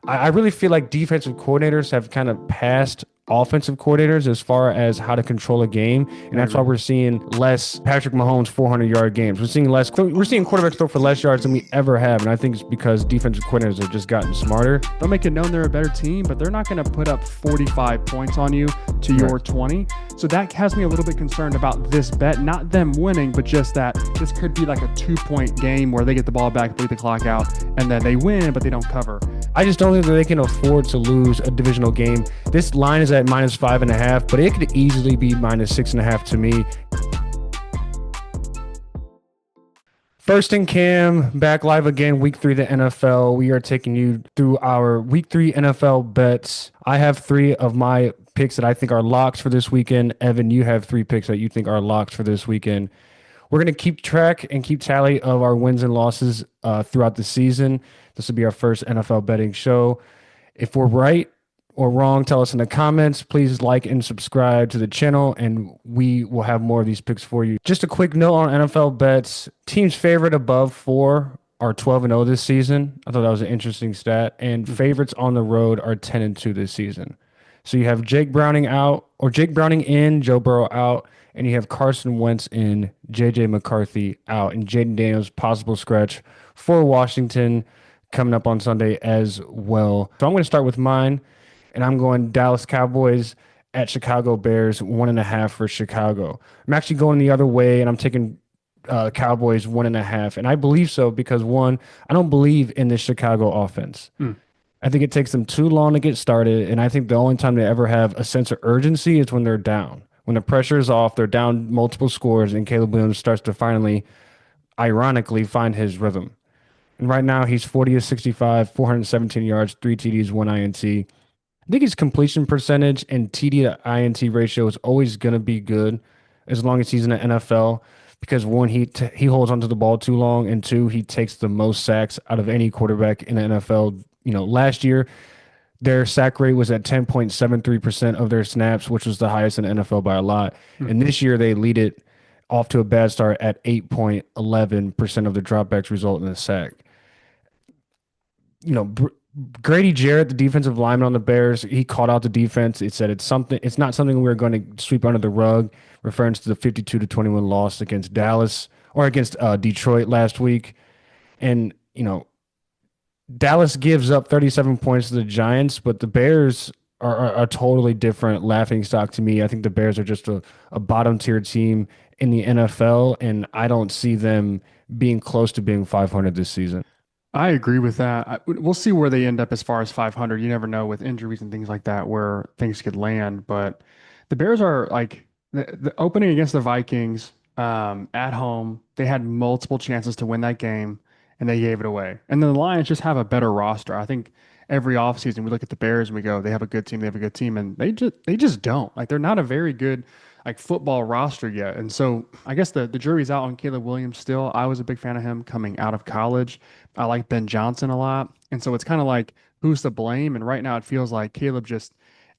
I really feel like defensive coordinators have kind of passed offensive coordinators as far as how to control a game, and I that's why agree. we're seeing less Patrick Mahomes 400-yard games. We're seeing quarterbacks throw for less yards than we ever have, and I think it's because defensive coordinators have just gotten smarter. They'll make it known they're a better team, but they're not going to put up 45 points on you to Right. your 20. So that has me a little bit concerned about this bet. Not them winning, but just that this could be like a 2-point game where they get the ball back, bleed the clock out, and then they win, but they don't cover. I just don't think that they can afford to lose a divisional game. This line is at -5.5, but it could easily be -6.5 to me. First and Cam, back live again, week 3 of the NFL. We are taking you through our week 3 NFL bets. I have 3 of my picks that I think are locks for this weekend. Evan, you have 3 picks that you think are locks for this weekend. We're going to keep track and keep tally of our wins and losses throughout the season. This will be our first NFL betting show. If we're right or wrong, tell us in the comments. Please like and subscribe to the channel, and we will have more of these picks for you. Just a quick note on NFL bets. Teams favored above 4 are 12-0 this season. I thought that was an interesting stat. And favorites on the road are 10-2 this season. So you have Jake Browning in, Joe Burrow out, and you have Carson Wentz in, JJ McCarthy out, and Jaden Daniels possible scratch for Washington coming up on Sunday as well. So I'm going to start with mine, and I'm going Dallas Cowboys at Chicago Bears, 1.5 for Chicago. I'm actually going the other way, and I'm taking Cowboys 1.5, and I believe so because one, I don't believe in this Chicago offense. I think it takes them too long to get started, and I think the only time they ever have a sense of urgency is when they're down. When the pressure is off, they're down multiple scores, and Caleb Williams starts to finally, ironically, find his rhythm. And right now, he's 40 of 65, 417 yards, 3 TDs, 1 INT. I think his completion percentage and TD to INT ratio is always going to be good as long as he's in the NFL because one, he holds onto the ball too long, and two, he takes the most sacks out of any quarterback in the NFL. Last year, their sack rate was at 10.73% of their snaps, which was the highest in the NFL by a lot. And this year, they lead it off to a bad start at 8.11% of the dropbacks result in a sack. Grady Jarrett, the defensive lineman on the Bears, he called out the defense. It said it's not something we're going to sweep under the rug, referring to the 52-21 loss against Dallas or against Detroit last week. And, Dallas gives up 37 points to the Giants, but the Bears are a totally different laughing stock to me. I think the Bears are just a bottom tier team in the NFL, and I don't see them being close to being 500 this season. I agree with that. We'll see where they end up as far as 500. You never know with injuries and things like that where things could land. But the Bears are like the opening against the Vikings at home. They had multiple chances to win that game and they gave it away. And then the Lions just have a better roster. I think every offseason we look at the Bears and we go, they have a good team, they have a good team, and they just don't. Like they're not a very good like football roster yet. And so I guess the jury's out on Caleb Williams still. I was a big fan of him coming out of college. I like Ben Johnson a lot. And so it's kind of like who's to blame? And right now it feels like Caleb just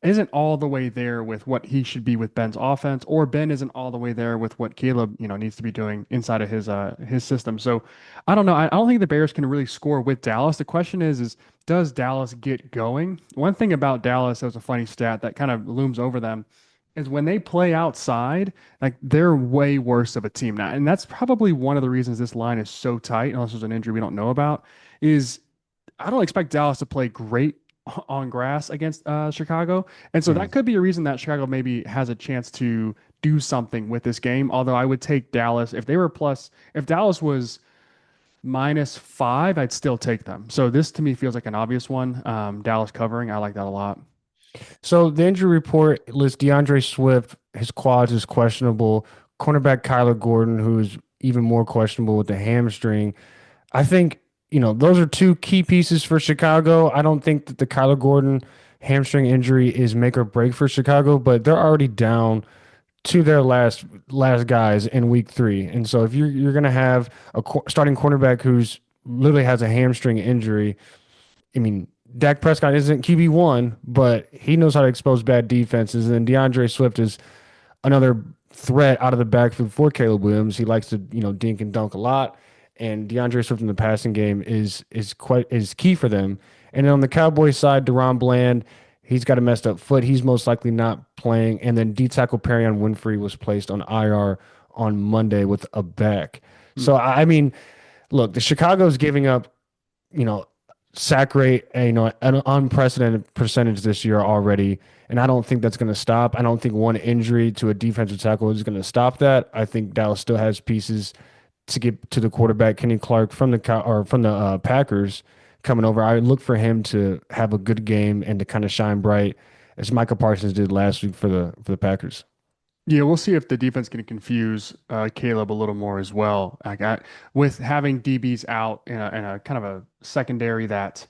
isn't all the way there with what he should be with Ben's offense, or Ben isn't all the way there with what Caleb, needs to be doing inside of his system. So I don't know. I don't think the Bears can really score with Dallas. The question is does Dallas get going? One thing about Dallas, that was a funny stat that kind of looms over them, is when they play outside, like they're way worse of a team now. And that's probably one of the reasons this line is so tight, unless there's an injury we don't know about, is I don't expect Dallas to play great on grass against Chicago. And so that could be a reason that Chicago maybe has a chance to do something with this game. Although I would take Dallas if Dallas was -5, I'd still take them. So this to me feels like an obvious one. Dallas covering, I like that a lot. So the injury report lists DeAndre Swift, his quads is questionable. Cornerback Kyler Gordon, who's even more questionable with the hamstring. I think, those are 2 key pieces for Chicago. I don't think that the Kyler Gordon hamstring injury is make or break for Chicago, but they're already down to their last guys in week 3. And so if you're going to have a starting cornerback who's literally has a hamstring injury, I mean, Dak Prescott isn't QB1, but he knows how to expose bad defenses. And DeAndre Swift is another threat out of the backfield for Caleb Williams. He likes to, dink and dunk a lot. And DeAndre Swift in the passing game is key for them. And then on the Cowboys side, Deron Bland, he's got a messed up foot. He's most likely not playing. And then D tackle Perrion Winfrey was placed on IR on Monday with a back. Mm. So I mean, look, the Chicago's giving up, you know, sack rate, an unprecedented percentage this year already. And I don't think that's going to stop. I don't think one injury to a defensive tackle is going to stop that. I think Dallas still has pieces to get to the quarterback, Kenny Clark from the Packers coming over. I would look for him to have a good game and to kind of shine bright as Micah Parsons did last week for the Packers. Yeah, we'll see if the defense can confuse Caleb a little more as well. With having DBs out in a kind of a secondary that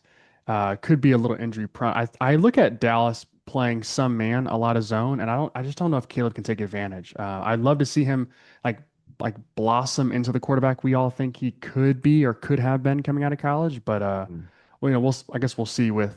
could be a little injury prone. I look at Dallas playing some man, a lot of zone, and I just don't know if Caleb can take advantage. I'd love to see him like like blossom into the quarterback we all think he could be or could have been coming out of college, but well, I guess we'll see with